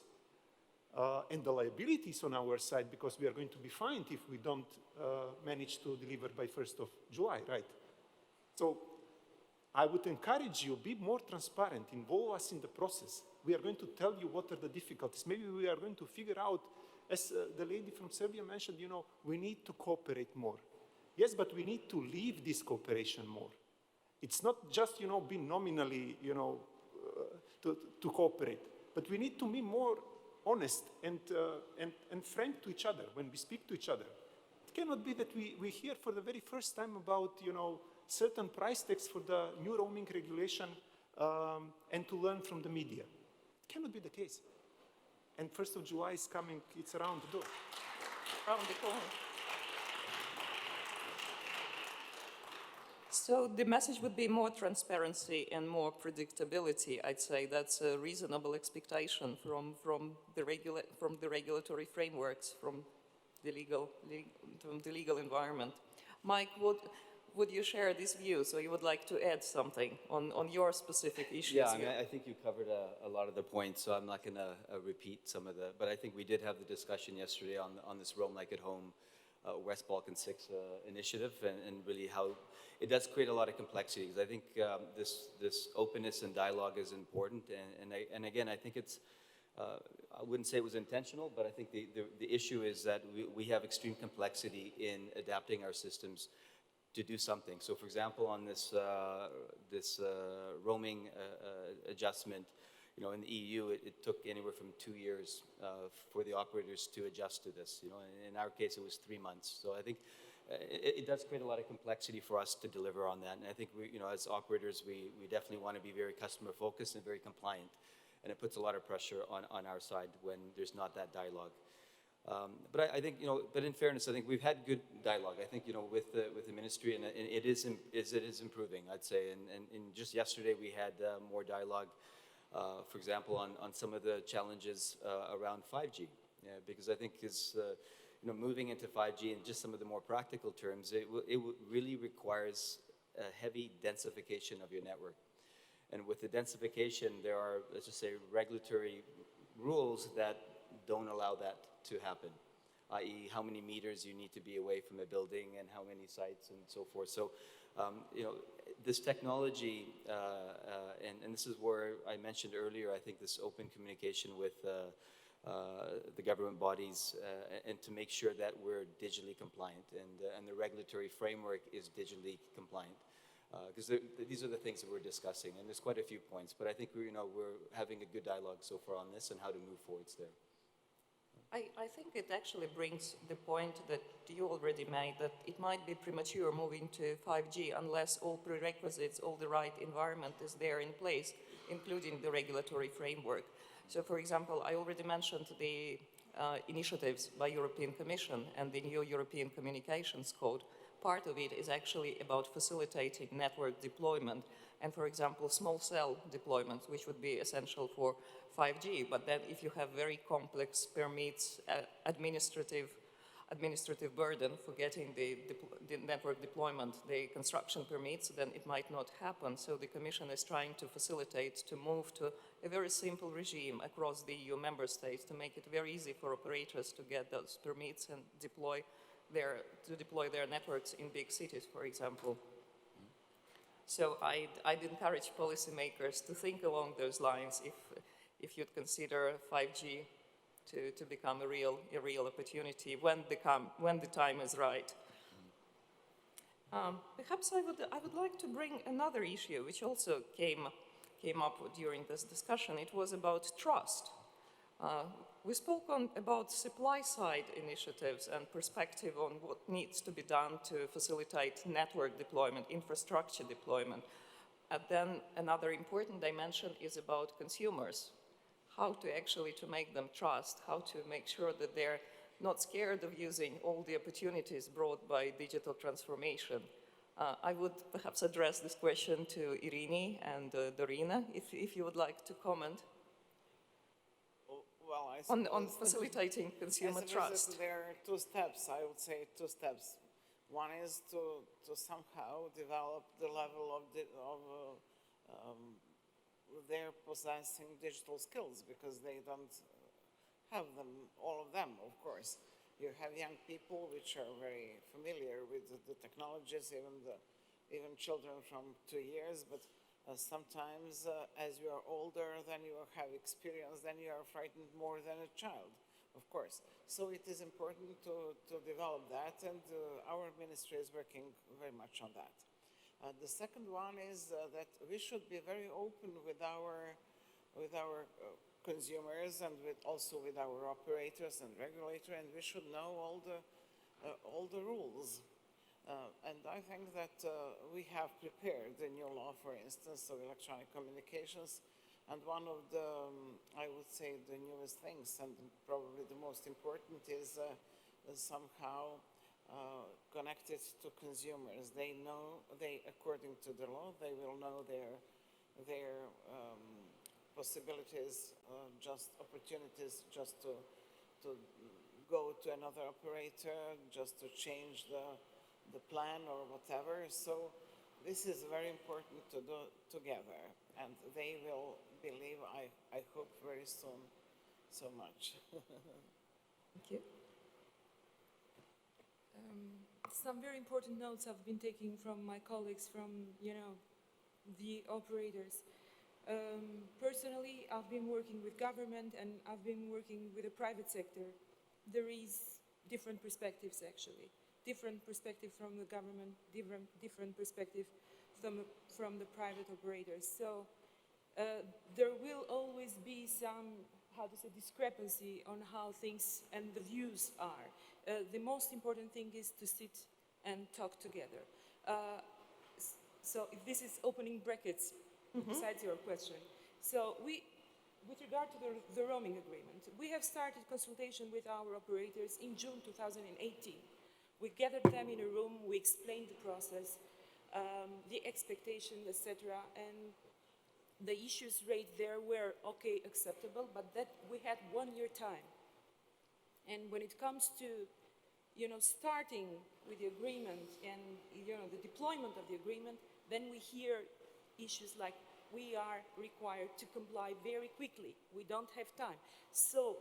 And the liability is on our side, because we are going to be fined if we don't manage to deliver by 1st of July, right? So I would encourage you, be more transparent, involve us in the process. We are going to tell you what are the difficulties. Maybe we are going to figure out, as the lady from Serbia mentioned, we need to cooperate more. Yes, but we need to leave this cooperation more. It's not just, be nominally, to cooperate, but we need to be more honest and frank to each other when we speak to each other. It cannot be that we hear for the very first time about, certain price tags for the new roaming regulation and to learn from the media. It cannot be the case. And 1st of July is coming, it's around the door. Around the corner. So the message would be more transparency and more predictability. I'd say that's a reasonable expectation from the regulatory frameworks, from the legal environment. Mike, would you share this view? So you would like to add something on your specific issues? Yeah, I think you covered a lot of the points, so I'm not going to repeat some of but I think we did have the discussion yesterday on this Roam Like at Home West Balkan 6 initiative, and really how it does create a lot of complexity. Because I think this openness and dialogue is important, and again, I think it's, I wouldn't say it was intentional, but I think the issue is that we have extreme complexity in adapting our systems to do something. So for example, on this roaming adjustment, in the EU, it took anywhere from 2 years for the operators to adjust to this. In our case, it was 3 months. So I think it does create a lot of complexity for us to deliver on that. And I think we, as operators, we definitely want to be very customer focused and very compliant. And it puts a lot of pressure on our side when there's not that dialogue. But I think, but in fairness, I think we've had good dialogue. I think, with the ministry, and it is improving, I'd say. And just yesterday, we had more dialogue, for example, on some of the challenges around 5G. Because I think moving into 5G in just some of the more practical terms, it really requires a heavy densification of your network. And with the densification, there are, let's just say, regulatory rules that don't allow that to happen, i.e. how many meters you need to be away from a building and how many sites and so forth. So, this technology, and this is where I mentioned earlier, I think this open communication with the government bodies, and to make sure that we're digitally compliant and the regulatory framework is digitally compliant. Because these are the things that we're discussing, and there's quite a few points, but I think we're having a good dialogue so far on this and how to move forwards there. I think it actually brings the point that you already made, that it might be premature moving to 5G unless all prerequisites, all the right environment is there in place, including the regulatory framework. So, for example, I already mentioned the initiatives by European Commission and the new European Communications Code. Part of it is actually about facilitating network deployment and, for example, small cell deployment, which would be essential for 5G. But then if you have very complex permits, administrative burden for getting the network deployment, the construction permits, then it might not happen. So the Commission is trying to facilitate to move to a very simple regime across the EU member states to make it very easy for operators to get those permits and deploy their networks in big cities, for example. So I'd encourage policymakers to think along those lines if you'd consider 5G to become a real opportunity when the time is right. Perhaps I would like to bring another issue which also came up during this discussion. It was about trust. We spoke about supply-side initiatives and perspective on what needs to be done to facilitate network deployment, infrastructure deployment. And then another important dimension is about consumers. How to make them trust, how to make sure that they're not scared of using all the opportunities brought by digital transformation. I would perhaps address this question to Irini and Dorina, if you would like to comment. Well, on facilitating consumer trust. There are two steps, I would say two steps. One is to somehow develop the level of their possessing digital skills, because they don't have them, all of them, of course. You have young people which are very familiar with the technologies, even children from 2 years, but sometimes as you are older, then you have experience, then you are frightened more than a child, of course. So it is important to develop that, and our ministry is working very much on that. The second one is that we should be very open with our consumers and also with our operators and regulators, and we should know all the rules. And I think that we have prepared the new law, for instance, of electronic communications, and one of the, I would say, the newest things, and probably the most important, is somehow connected to consumers. They know, according to the law, they will know their possibilities, just opportunities, just to go to another operator, just to change the plan or whatever. So this is very important to do together, and they will believe, I hope, very soon, so much. Thank you. Some very important notes I've been taking from my colleagues from, the operators. Personally, I've been working with government and I've been working with the private sector. There is different perspectives, actually. Different perspective from the government, different perspective from the private operators. So there will always be some, discrepancy on how things and the views are. The most important thing is to sit and talk together. So if this is opening brackets, besides your question. So with regard to the roaming agreement, we have started consultation with our operators in June 2018. We gathered them in a room, we explained the process, the expectations, etc., and the issues raised there were okay, acceptable, but that we had 1 year time. And when it comes to, starting with the agreement and, the deployment of the agreement, then we hear issues like we are required to comply very quickly. We don't have time. So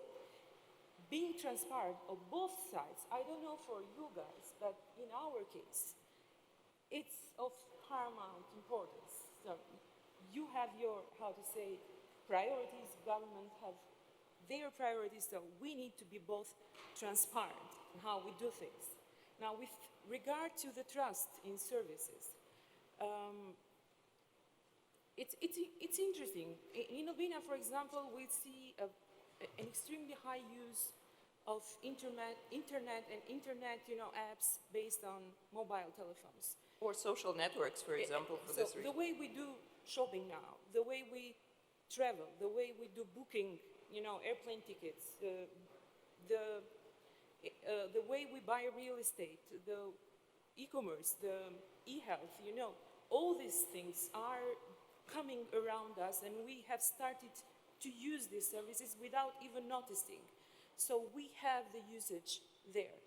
being transparent on both sides, I don't know for you guys, but in our case, it's of paramount importance. So you have your, priorities, government have their priorities, so we need to be both transparent in how we do things. Now, with regard to the trust in services, it's interesting. In Albania, for example, we see an extremely high use of internet and internet, apps based on mobile telephones. Or social networks, for example, for this So reason. the way we do shopping now, the way we travel, the way we do booking, airplane tickets, the way we buy real estate, the e-commerce, the e-health, all these things are coming around us, and we have started to use these services without even noticing. So we have the usage there.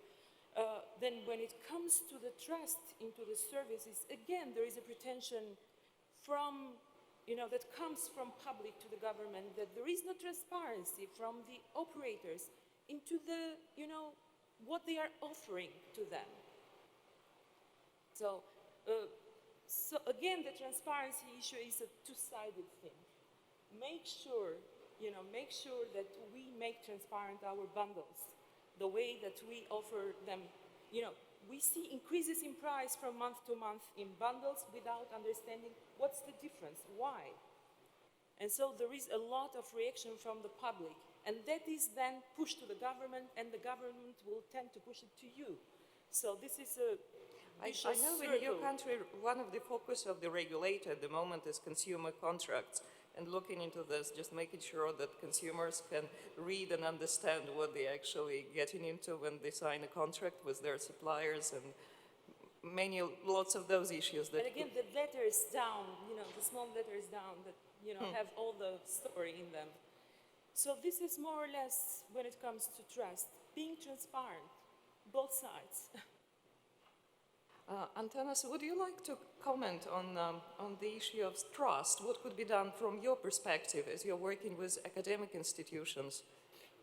Then when it comes to the trust into the services, again, there is a pretension from, that comes from public to the government, that there is no transparency from the operators into the, what they are offering to them. So again, the transparency issue is a two-sided thing. Make sure that we make transparent our bundles, the way that we offer them. We see increases in price from month to month in bundles without understanding what's the difference, why. And so there is a lot of reaction from the public, and that is then pushed to the government, and the government will tend to push it to you. So this is a I know in your country, one of the focus of the regulator at the moment is consumer contracts, and looking into this, just making sure that consumers can read and understand what they're actually getting into when they sign a contract with their suppliers, and lots of those issues that. And again, the letters down, the small letters down that, have all the story in them. So this is more or less, when it comes to trust, being transparent, both sides. Antanas, would you like to comment on the issue of trust? What could be done from your perspective as you're working with academic institutions?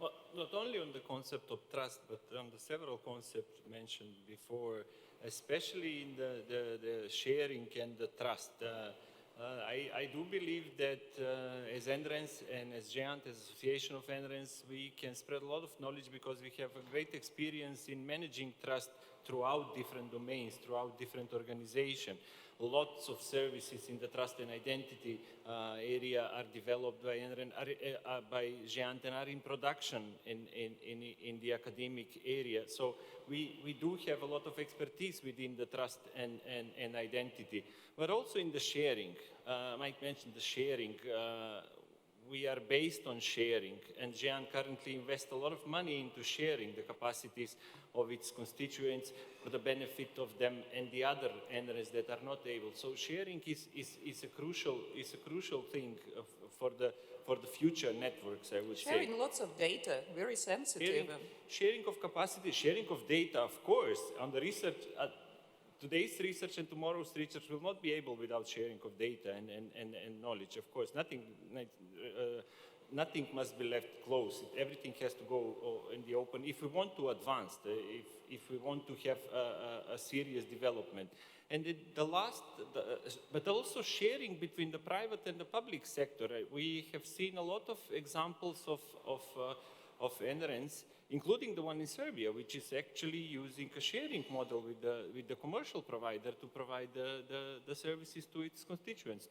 Well, not only on the concept of trust, but on the several concepts mentioned before, especially in the sharing and the trust. I do believe that as NRENS and as GEANT, as Association of NRENS, we can spread a lot of knowledge because we have a great experience in managing trust throughout different domains, throughout different organizations. Lots of services in the trust and identity area are developed by NREN, by GEANT, and are in production in the academic area. So we do have a lot of expertise within the trust and identity, but also in the sharing. Mike mentioned the sharing. We are based on sharing, and GEANT currently invests a lot of money into sharing the capacities of its constituents for the benefit of them and the other NREs that are not able. So sharing is a crucial thing for the future networks, I would say. Sharing lots of data, very sensitive. Sharing of capacity, sharing of data, of course, on the research. Today's research and tomorrow's research will not be able without sharing of data and knowledge. Of course, nothing must be left closed. Everything has to go in the open if we want to advance, if we want to have a serious development. And but also sharing between the private and the public sector. We have seen a lot of examples of NRENs, including the one in Serbia, which is actually using a sharing model with the commercial provider to provide the services to its constituents,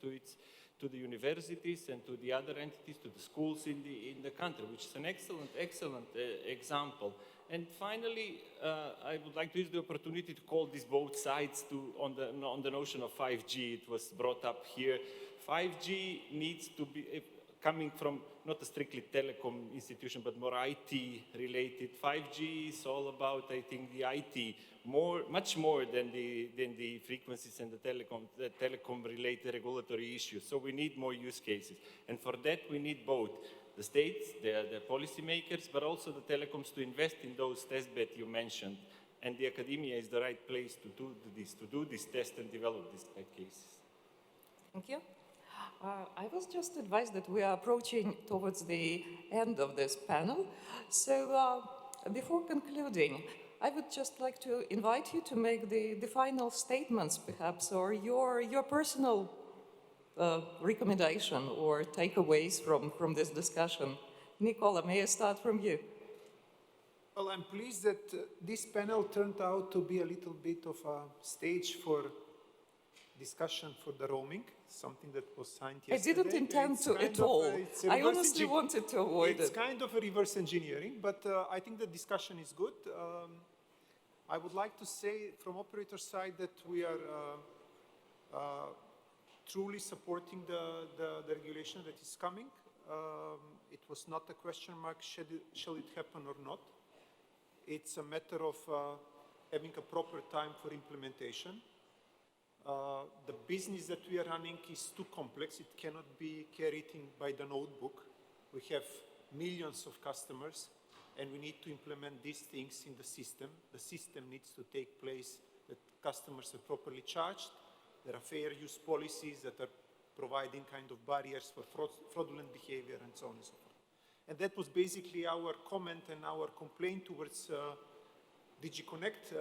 to the universities and to the other entities, to the schools in the country, which is an excellent example. And finally, I would like to use the opportunity to call this both sides on the notion of 5G. It was brought up here. 5G needs to be coming from not a strictly telecom institution, but more IT related. 5G is all about, I think, the IT, much more than the frequencies and the telecom related regulatory issues. So we need more use cases. And for that, we need both the states, the policymakers, but also the telecoms to invest in those test beds you mentioned. And the academia is the right place to do this test and develop these type cases. Thank you. I was just advised that we are approaching towards the end of this panel. So before concluding, I would just like to invite you to make the final statements, perhaps, or your personal recommendation or takeaways from this discussion Nicola, may I start from you? Well, I'm pleased that this panel turned out to be a little bit of a stage for discussion for the roaming, something that was signed I yesterday. didn't intend It's to kind at of all. it's a I reverse honestly wanted to avoid It's it. kind of a reverse engineering, but I think the discussion is good. I would like to say from operator side that we are truly supporting the regulation that is coming. It was not a question mark, shall it happen or not. It's a matter of having a proper time for implementation. The business that we are running is too complex. It cannot be carried in by the notebook. We have millions of customers, and we need to implement these things in the system. The system needs to take place that customers are properly charged. There are fair use policies that are providing kind of barriers for fraudulent behavior and so on and so forth. And that was basically our comment and our complaint towards DG Connect,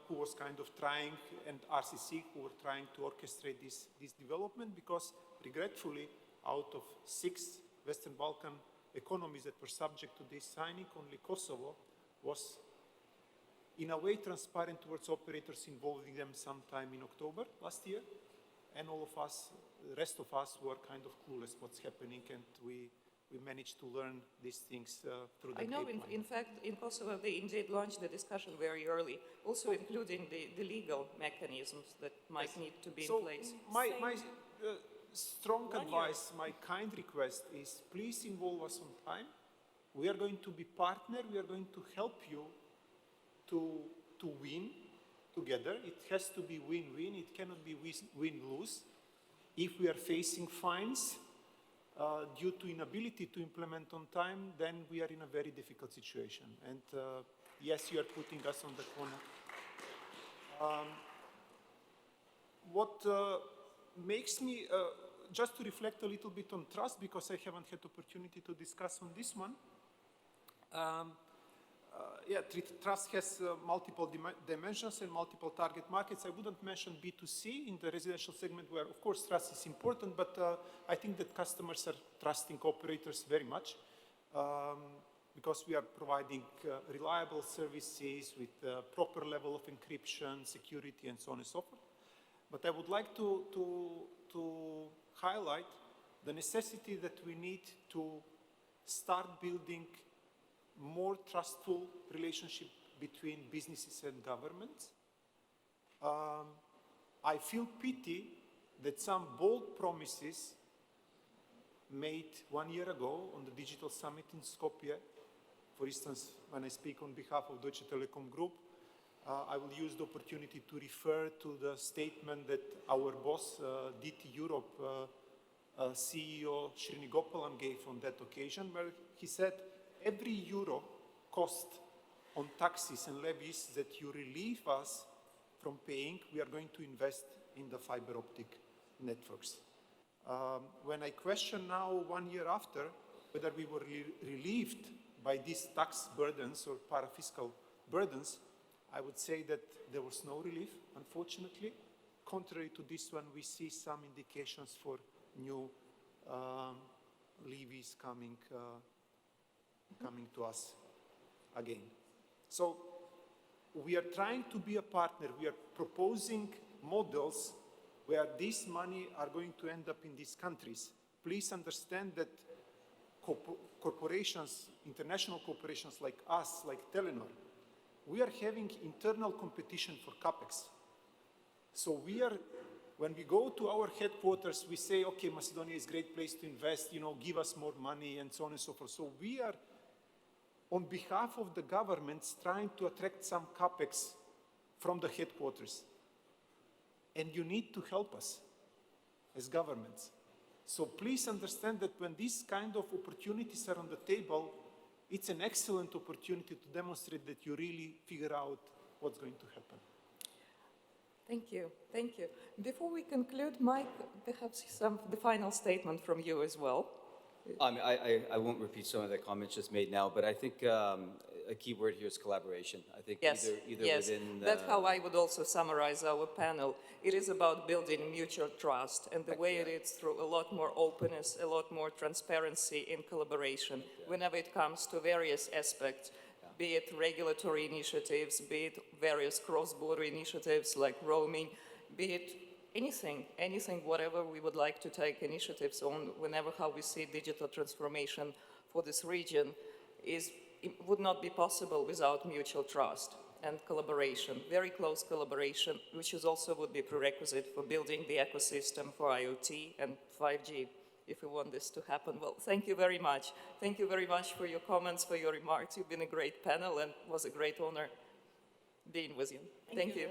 who was kind of trying, and RCC, who were trying to orchestrate this development, because regretfully, out of 6 Western Balkan economies that were subject to this signing, only Kosovo was in a way transparent towards operators, involving them sometime in October last year. And all of us, the rest of us, were kind of clueless what's happening, and we managed to learn these things through the I know, in fact, in Kosovo, they indeed launched the discussion very early, also including the legal mechanisms that might need to be in place. My strong advice, my kind request is please involve us on time. We are going to be partner. We are going to help you to win together. It has to be win-win. It cannot be win-lose. If we are facing fines due to inability to implement on time, then we are in a very difficult situation. And yes, you are putting us on the corner. What makes me, just to reflect a little bit on trust, because I haven't had opportunity to discuss on this one. Trust has multiple dimensions and multiple target markets. I wouldn't mention B2C in the residential segment, where of course trust is important, but I think that customers are trusting operators very much because we are providing reliable services with proper level of encryption, security, and so on and so forth. But I would like to highlight the necessity that we need to start building more trustful relationship between businesses and governments. I feel pity that some bold promises made 1 year ago on the digital summit in Skopje, for instance, when I speak on behalf of Deutsche Telekom Group, I will use the opportunity to refer to the statement that our boss, DT Europe CEO Srinigopalan gave on that occasion, where he said, every euro cost on taxes and levies that you relieve us from paying, we are going to invest in the fiber optic networks. When I question now, 1 year after, whether we were relieved by these tax burdens or parafiscal burdens, I would say that there was no relief, unfortunately. Contrary to this one, we see some indications for new levies coming to us again. So we are trying to be a partner. We are proposing models where this money are going to end up in these countries. Please understand that corporations, international corporations like us, like Telenor, we are having internal competition for CapEx. So when we go to our headquarters, we say, okay, Macedonia is a great place to invest, give us more money and so on and so forth. So we are, on behalf of the governments, trying to attract some CapEx from the headquarters. And you need to help us as governments. So please understand that when these kind of opportunities are on the table, it's an excellent opportunity to demonstrate that you really figure out what's going to happen. Thank you, thank you. Before we conclude, Mike, perhaps the final statement from you as well. I won't repeat some of the comments just made now, but I think a key word here is collaboration. I think Yes, either yes. within... That's how I would also summarize our panel. It is about building mutual trust, and the way it is through a lot more openness, a lot more transparency in collaboration, whenever it comes to various aspects, be it regulatory initiatives, be it various cross-border initiatives like roaming, be it anything, whatever we would like to take initiatives on, whenever how we see digital transformation for this region it would not be possible without mutual trust and collaboration, very close collaboration, which is also would be prerequisite for building the ecosystem for IoT and 5G, if we want this to happen. Well, thank you very much. Thank you very much for your comments, for your remarks. You've been a great panel, and it was a great honor being with you. Thank you.